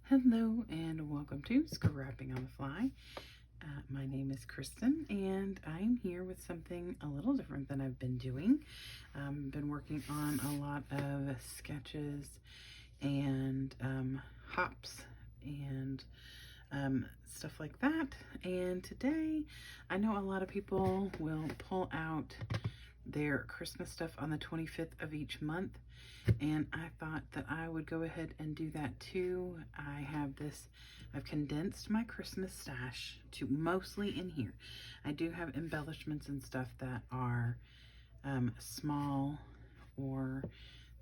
Hello and welcome to Scrapping on the Fly. My name is Kristen and I'm here with something a little different than I've been doing. I've been working on a lot of sketches and hops and stuff like that. And today, I know a lot of people will pull out their Christmas stuff on the 25th of each month, and I thought that I would go ahead and do that too. I've condensed my Christmas stash to mostly in here. I do have embellishments and stuff that are small, or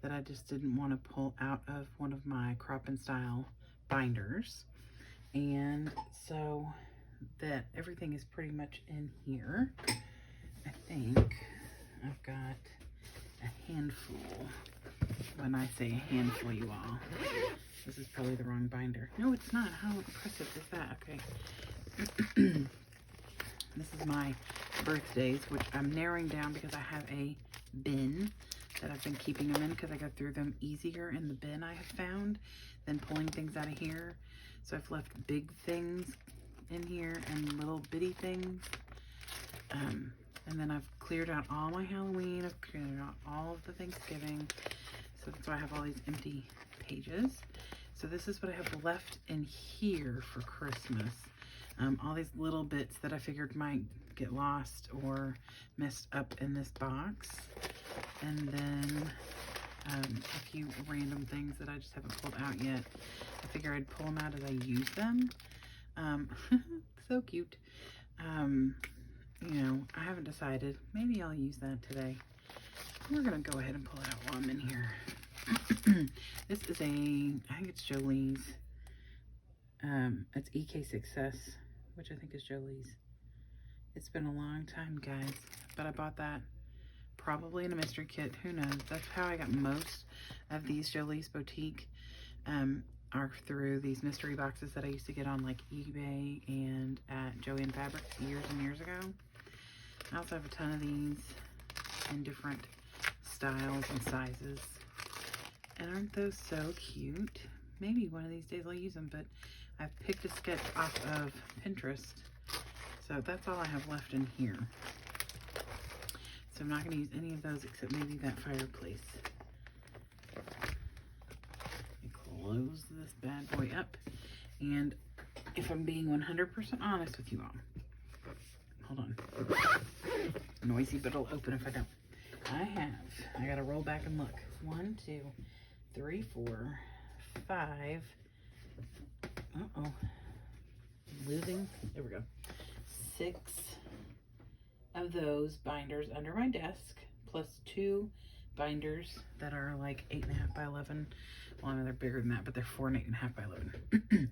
that I just didn't want to pull out of one of my crop and style binders. And so that everything is pretty much in here. I think I've got a handful. When I say a handful, you all, this is probably the wrong binder. No, it's not. How impressive is that? Okay. This is my birthdays, which I'm narrowing down because I have a bin that I've been keeping them in because I go through them easier in the bin, I have found, than pulling things out of here. So I've left big things in here and little bitty things. And then I've cleared out all my Halloween. I've cleared out all of the Thanksgiving. So that's why I have all these empty pages. So this is what I have left in here for Christmas. All these little bits that I figured might get lost or messed up in this box. And then a few random things that I just haven't pulled out yet. I figure I'd pull them out as I use them. So cute. You know, I haven't decided. Maybe I'll use that today. We're gonna go ahead and pull it out while I'm in here. This is I think it's Jolie's. It's EK Success, which I think is Jolie's. It's been a long time, guys, but I bought that probably in a mystery kit. Who knows? That's how I got most of these Jolie's Boutique. Are through these mystery boxes that I used to get on like eBay and at Joann Fabrics years and years ago. I also have a ton of these in different styles and sizes. And aren't those so cute? Maybe one of these days I'll use them, but I've picked a sketch off of Pinterest. So that's all I have left in here. So I'm not going to use any of those except maybe that fireplace. Close this bad boy up, and if I'm being 100% honest with you all, hold on, noisy, but it'll open if I don't. I gotta roll back and look. 1, 2, 3, 4, 5. Uh-oh, losing. There we go. 6 of those binders under my desk, plus 2 binders that are like 8.5 by 11. Well, I know they're bigger than that, but they're 4 and 8.5 by 11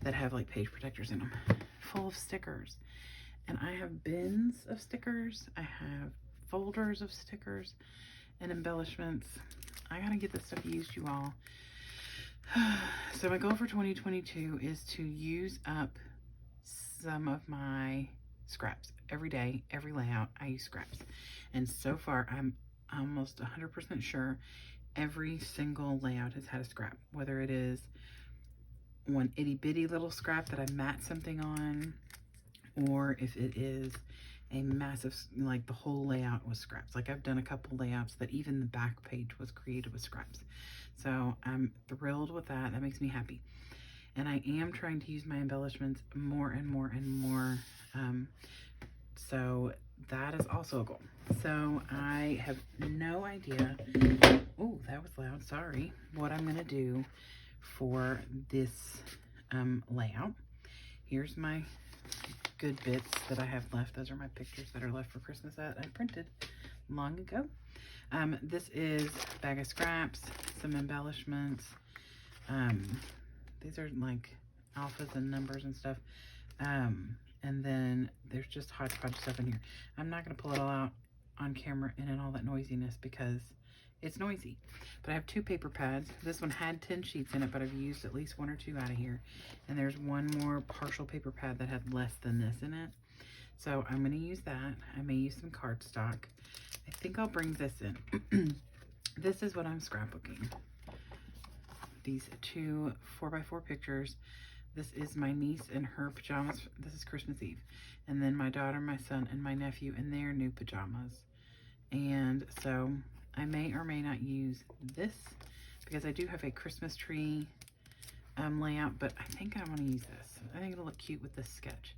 that have like page protectors in them, full of stickers. And I have bins of stickers. I have folders of stickers and embellishments. I gotta get this stuff used, you all. So my goal for 2022 is to use up some of my scraps. Every day, every layout, I use scraps. And so far, I'm almost 100% sure every single layout has had a scrap, whether it is one itty bitty little scrap that I mat something on, or if it is a massive, like the whole layout was scraps. Like I've done a couple layouts that even the back page was created with scraps. So I'm thrilled with that. That makes me happy. And I am trying to use my embellishments more and more and more. So that is also a goal. So I have no idea. Oh, that was loud. Sorry. What I'm going to do for this layout. Here's my good bits that I have left. Those are my pictures that are left for Christmas that I printed long ago. This is a bag of scraps, some embellishments. These are like alphas and numbers and stuff. And then there's just hodgepodge stuff in here. I'm not going to pull it all out on camera and in all that noisiness because it's noisy. But I have 2 paper pads. This one had 10 sheets in it, but I've used at least 1 or 2 out of here. And there's one more partial paper pad that had less than this in it. So I'm going to use that. I may use some cardstock. I think I'll bring this in. This is what I'm scrapbooking. these two 4x4 pictures. This is my niece in her pajamas. This is Christmas Eve. And then my daughter, my son, and my nephew in their new pajamas. And so I may or may not use this because I do have a Christmas tree layout, but I think I want to use this. I think it'll look cute with this sketch.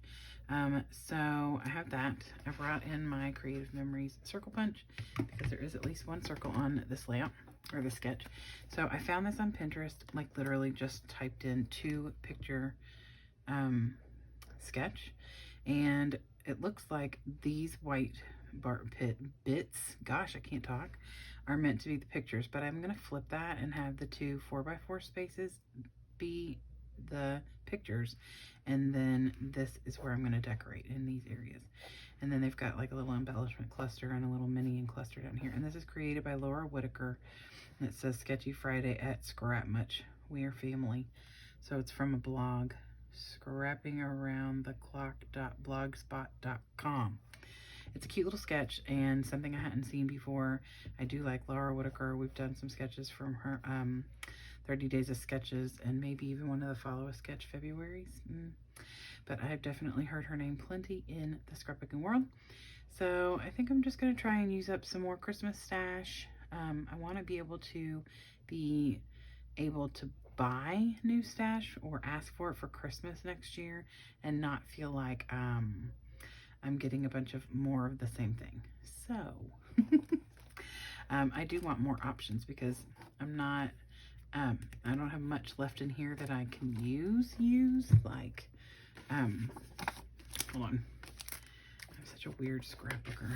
So I have that. I brought in my Creative Memories circle punch because there is at least one circle on this layout or the sketch. So I found this on Pinterest, like literally just typed in 2 picture sketch, and it looks like these white bits, gosh, I can't talk, are meant to be the pictures, but I'm gonna flip that and have the 2 4x4 spaces be the pictures, and then this is where I'm going to decorate in these areas. And then they've got like a little embellishment cluster and a little mini cluster down here, and this is created by Laura Whitaker, and it says Sketchy Friday at Scrapbook. We are family. So it's from a blog, scrappingaroundtheclock.blogspot.com. It's a cute little sketch and something I hadn't seen before. I do like Laura Whitaker. We've done some sketches from her 30 Days of Sketches, and maybe even one of the Follow a Sketch Februaries. But I've definitely heard her name plenty in the scrapbooking world. So I think I'm just going to try and use up some more Christmas stash. I want to be able to buy new stash or ask for it for Christmas next year and not feel like I'm getting a bunch of more of the same thing. So I do want more options because I don't have much left in here that I can use, like, hold on. I'm such a weird scrapbooker.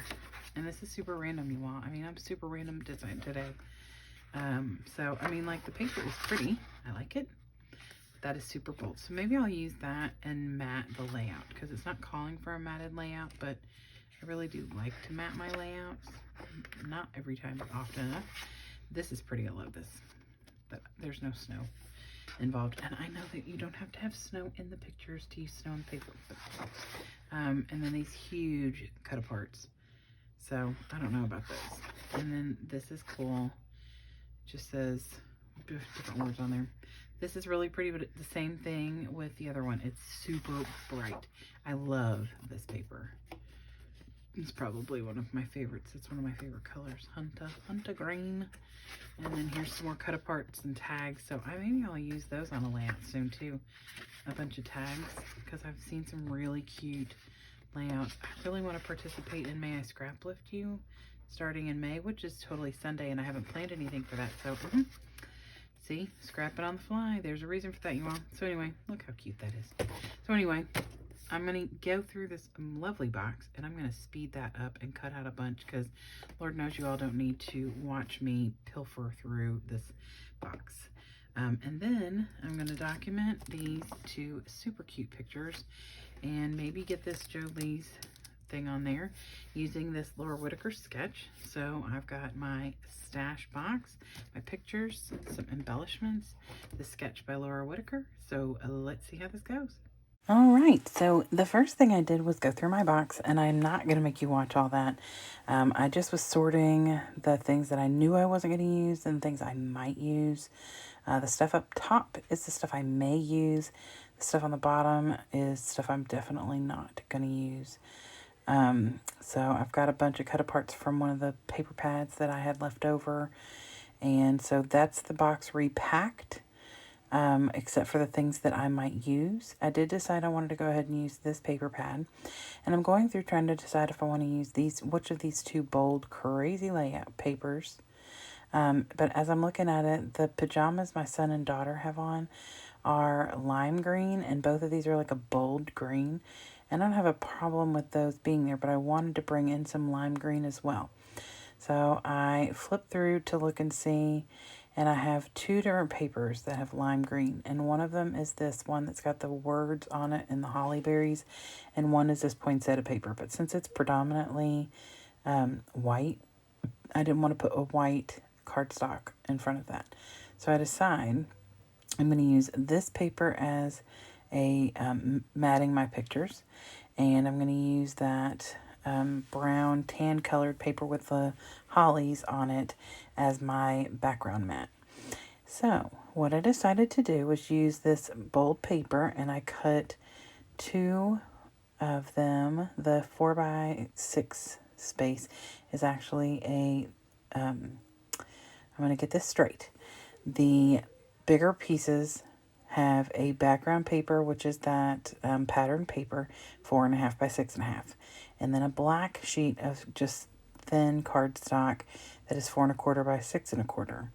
And this is super random, you all. I mean, I'm super random design today. So, I mean, like, the paper is pretty. I like it. But that is super bold. So maybe I'll use that and mat the layout because it's not calling for a matted layout, but I really do like to mat my layouts. Not every time, but often enough. This is pretty. I love this. But there's no snow involved, and I know that you don't have to have snow in the pictures to use snow on paper. And then these huge cut aparts, so I don't know about those. And then this is cool. It just says different words on there. This is really pretty, but it's the same thing with the other one. It's super bright. I love this paper. It's probably one of my favorites. It's one of my favorite colors, Hunta green. And then here's some more cut aparts and tags. So maybe I'll use those on a layout soon too. A bunch of tags because I've seen some really cute layouts. I really want to participate in May I Scrap Lift You starting in May, which is totally Sunday, and I haven't planned anything for that. So see, scrapping on the fly. There's a reason for that, you all. So anyway, look how cute that is. So anyway, I'm going to go through this lovely box, and I'm going to speed that up and cut out a bunch because Lord knows you all don't need to watch me pilfer through this box. And then I'm going to document these 2 super cute pictures and maybe get this Jolie's thing on there using this Laura Whitaker sketch. So I've got my stash box, my pictures, some embellishments, the sketch by Laura Whitaker. So let's see how this goes. All right, so the first thing I did was go through my box, and I'm not going to make you watch all that. I just was sorting the things that I knew I wasn't going to use and things I might use. The stuff up top is the stuff I may use. The stuff on the bottom is stuff I'm definitely not going to use. So I've got a bunch of cut aparts from one of the paper pads that I had left over. And so that's the box repacked. Except for the things that I might use. I did decide I wanted to go ahead and use this paper pad, and I'm going through trying to decide if I want to use which of these 2 bold, crazy layout papers. But as I'm looking at it, the pajamas my son and daughter have on are lime green, and both of these are like a bold green, and I don't have a problem with those being there, but I wanted to bring in some lime green as well. So I flipped through to look and see, and I have 2 different papers that have lime green. And one of them is this one that's got the words on it and the holly berries. And one is this poinsettia paper. But since it's predominantly white, I didn't want to put a white cardstock in front of that. So I decide I'm going to use this paper as a matting my pictures. And I'm going to use that brown tan colored paper with the hollies on it as my background mat. So what I decided to do was use this bold paper, and I cut 2 of them. The 4x6 space is actually I'm going to get this straight. The bigger pieces have a background paper, which is that pattern paper, 4.5 by 6.5, and then a black sheet of just thin cardstock that is 4.25 by 6.25.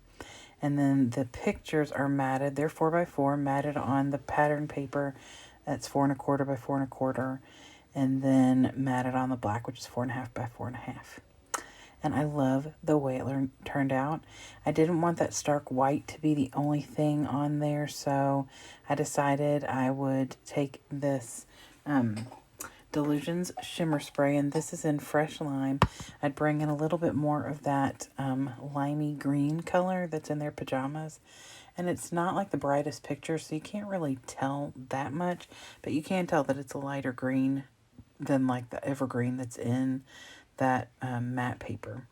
And then the pictures are matted. They're 4x4 matted on the pattern paper that's 4.25 by 4.25, and then matted on the black, which is 4.5 by 4.5. And I love the way it turned out. I didn't want that stark white to be the only thing on there, so I decided I would take this Delusions Shimmer Spray, and this is in Fresh Lime. I'd bring in a little bit more of that limey green color that's in their pajamas. And it's not like the brightest picture, so you can't really tell that much, but you can tell that it's a lighter green than like the evergreen that's in that matte paper.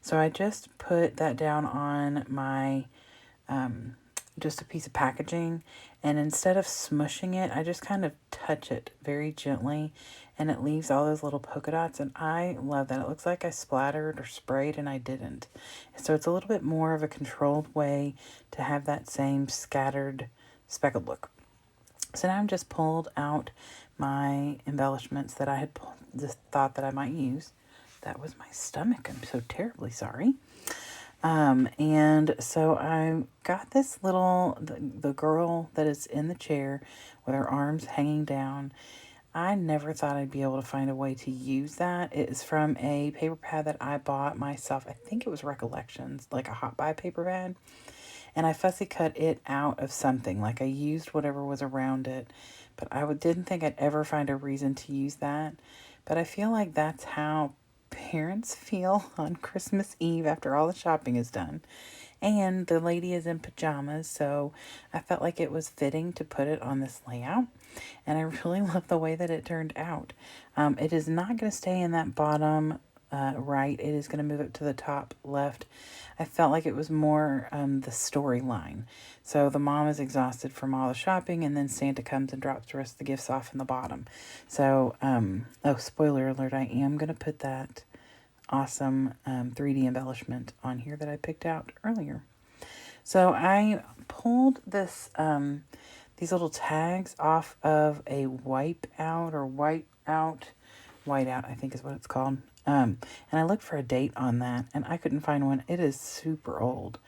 So I just put that down on my just a piece of packaging, and instead of smushing it, I just kind of touch it very gently, and it leaves all those little polka dots, and I love that. It looks like I splattered or sprayed, and I didn't. So it's a little bit more of a controlled way to have that same scattered speckled look. So now I've just pulled out my embellishments that I had just thought that I might use. That was my stomach. I'm so terribly sorry. And so I got this little, the girl that is in the chair with her arms hanging down. I never thought I'd be able to find a way to use that. It is from a paper pad that I bought myself. I think it was Recollections, like a hot buy paper pad. And I fussy cut it out of something. Like I used whatever was around it. But I didn't think I'd ever find a reason to use that. But I feel like that's how parents feel on Christmas Eve after all the shopping is done. And the lady is in pajamas, so I felt like it was fitting to put it on this layout. And I really love the way that it turned out. It is not going to stay in that bottom right. It is going to move up to the top left. I felt like it was more the storyline. So the mom is exhausted from all the shopping, and then Santa comes and drops the rest of the gifts off in the bottom. So, oh, spoiler alert, I am going to put that awesome 3D embellishment on here that I picked out earlier. So I pulled this these little tags off of a whiteout, I think is what it's called. And I looked for a date on that, and I couldn't find one. It is super old.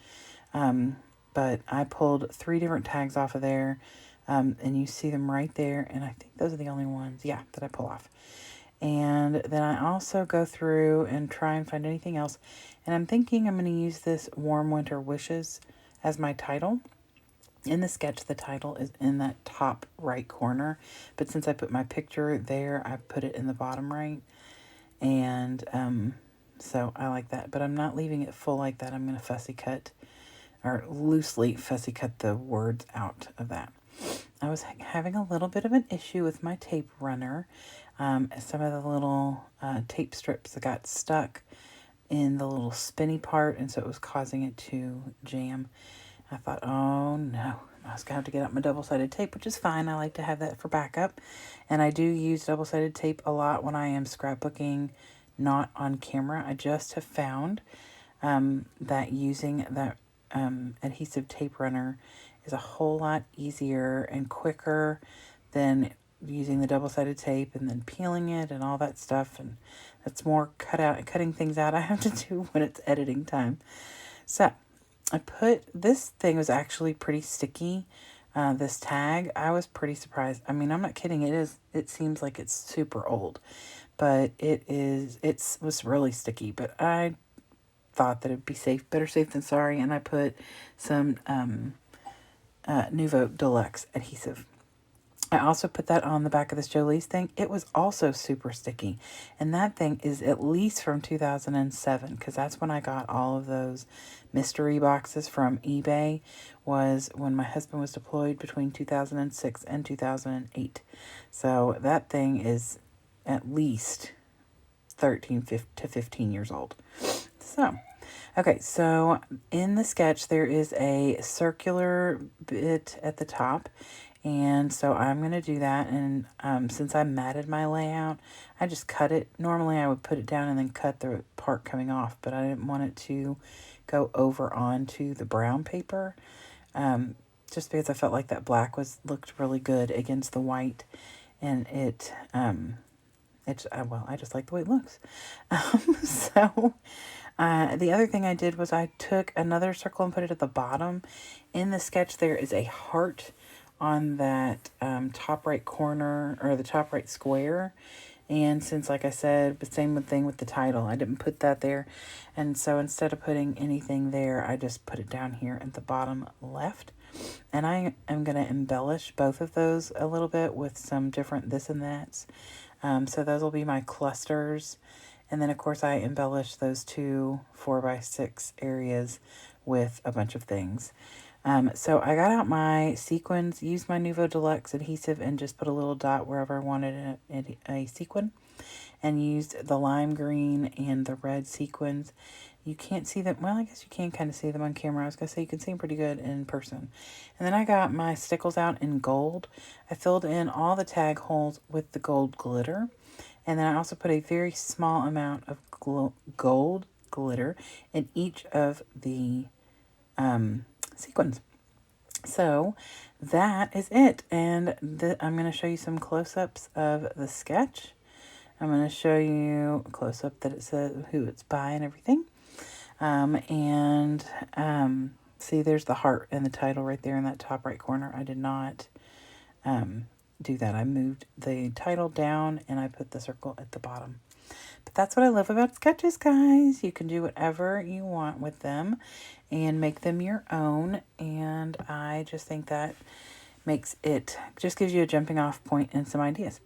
But I pulled 3 different tags off of there, and you see them right there, and I think those are the only ones, yeah, that I pull off. And then I also go through and try and find anything else. And I'm thinking I'm going to use this Warm Winter Wishes as my title. In the sketch, the title is in that top right corner. But since I put my picture there, I put it in the bottom right. And so I like that. But I'm not leaving it full like that. I'm going to fussy cut, or loosely fussy cut the words out of that. I was having a little bit of an issue with my tape runner. Some of the little tape strips that got stuck in the little spinny part, and so it was causing it to jam. I thought, oh no, I was going to have to get out my double-sided tape, which is fine. I like to have that for backup. And I do use double-sided tape a lot when I am scrapbooking, not on camera. I just have found that using that adhesive tape runner is a whole lot easier and quicker than using the double-sided tape and then peeling it and all that stuff. And that's more cutting things out I have to do when it's editing time. So I put, this thing was actually pretty sticky. This tag, I was pretty surprised. I mean, I'm not kidding. It seems like it's super old, but it was really sticky. But I thought that it'd be better safe than sorry. And I put some Nuvo Deluxe adhesive. I also put that on the back of this Jolie's thing. It was also super sticky. And that thing is at least from 2007, because that's when I got all of those mystery boxes from eBay, was when my husband was deployed between 2006 and 2008. So that thing is at least 13 to 15 years old. So Okay, so in the sketch, there is a circular bit at the top. And so I'm going to do that. And since I matted my layout, I just cut it. Normally I would put it down and then cut the part coming off, but I didn't want it to go over onto the brown paper. Just because I felt like that black looked really good against the white. And well, I just like the way it looks. So the other thing I did was I took another circle and put it at the bottom. In the sketch, there is a heart on that top right corner, or the top right square. And since, like I said, the same thing with the title, I didn't put that there. And so instead of putting anything there, I just put it down here at the bottom left. And I am going to embellish both of those a little bit with some different this and that's. So those will be my clusters. And then, of course, I embellish those 2 4x6 areas with a bunch of things. So I got out my sequins, used my Nuvo Deluxe adhesive, and just put a little dot wherever I wanted a sequin. And used the lime green and the red sequins. You can't see them. Well, I guess you can kind of see them on camera. I was going to say you can see them pretty good in person. And then I got my stickles out in gold. I filled in all the tag holes with the gold glitter. And then I also put a very small amount of gold glitter in each of the sequins. So that is it. And I'm going to show you some close-ups of the sketch. I'm going to show you a close-up that it says who it's by and everything. See, there's the heart and the title right there in that top right corner. I did not do that. I moved the title down and I put the circle at the bottom. But that's what I love about sketches, guys. You can do whatever you want with them and make them your own. And I just think that just gives you a jumping off point and some ideas.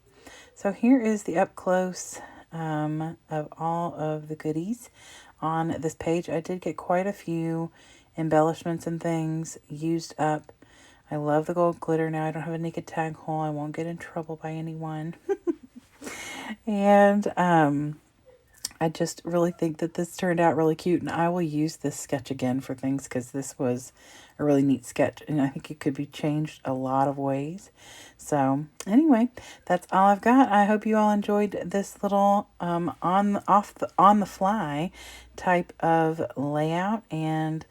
So here is the up close of all of the goodies on this page. I did get quite a few embellishments and things used up. I love the gold glitter. Now I don't have a naked tag hole. I won't get in trouble by anyone. And I just really think that this turned out really cute, and I will use this sketch again for things because this was a really neat sketch, and I think it could be changed a lot of ways. So anyway, that's all I've got. I hope you all enjoyed this little on the fly type of layout and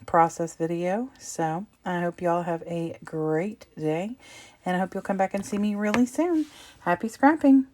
process video. So I hope you all have a great day, and I hope you'll come back and see me really soon. Happy scrapping!